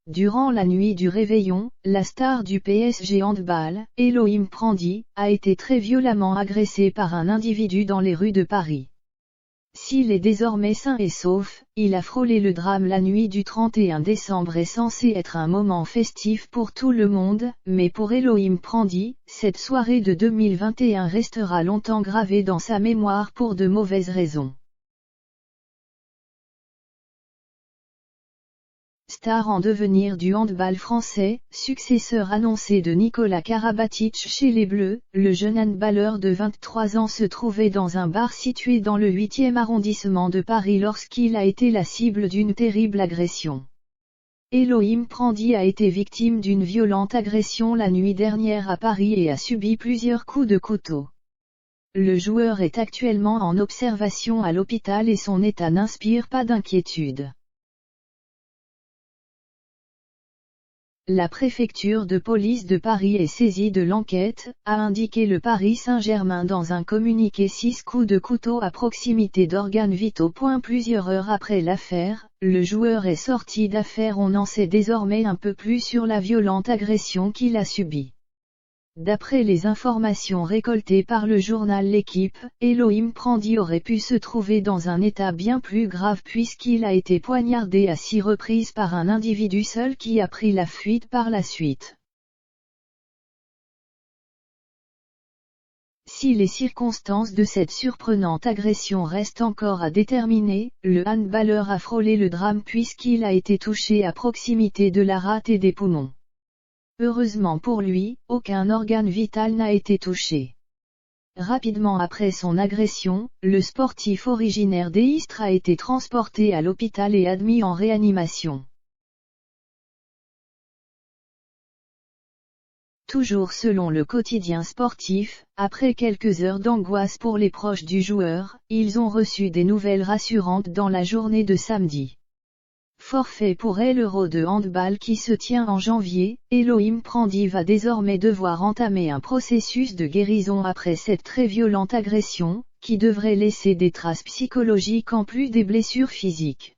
Durant la nuit du réveillon, la star du PSG handball, Elohim Prandi, a été très violemment agressé par un individu dans les rues de Paris. S'il est désormais sain et sauf, il a frôlé le drame la nuit du 31 décembre est censé être un moment festif pour tout le monde, mais pour Elohim Prandi, cette soirée de 2021 restera longtemps gravée dans sa mémoire pour de mauvaises raisons. Star en devenir du handball français, successeur annoncé de Nikola Karabatic chez les Bleus, le jeune handballeur de 23 ans se trouvait dans un bar situé dans le 8e arrondissement de Paris lorsqu'il a été la cible d'une terrible agression. Elohim Prandi a été victime d'une violente agression la nuit dernière à Paris et a subi plusieurs coups de couteau. Le joueur est actuellement en observation à l'hôpital et son état n'inspire pas d'inquiétude. La préfecture de police de Paris est saisie de l'enquête, a indiqué le Paris Saint-Germain dans un communiqué. 6 coups de couteau à proximité d'organes vitaux. Plusieurs heures après l'affaire, le joueur est sorti d'affaire. On en sait désormais un peu plus sur la violente agression qu'il a subie. D'après les informations récoltées par le journal L'Équipe, Elohim Prandi aurait pu se trouver dans un état bien plus grave puisqu'il a été poignardé à 6 reprises par un individu seul qui a pris la fuite par la suite. Si les circonstances de cette surprenante agression restent encore à déterminer, le handballeur a frôlé le drame puisqu'il a été touché à proximité de la rate et des poumons. Heureusement pour lui, aucun organe vital n'a été touché. Rapidement après son agression, le sportif originaire d'Istres a été transporté à l'hôpital et admis en réanimation. Toujours selon le quotidien sportif, après quelques heures d'angoisse pour les proches du joueur, ils ont reçu des nouvelles rassurantes dans la journée de samedi. Forfait pour l'Euro de handball qui se tient en janvier, Elohim Prandi va désormais devoir entamer un processus de guérison après cette très violente agression, qui devrait laisser des traces psychologiques en plus des blessures physiques.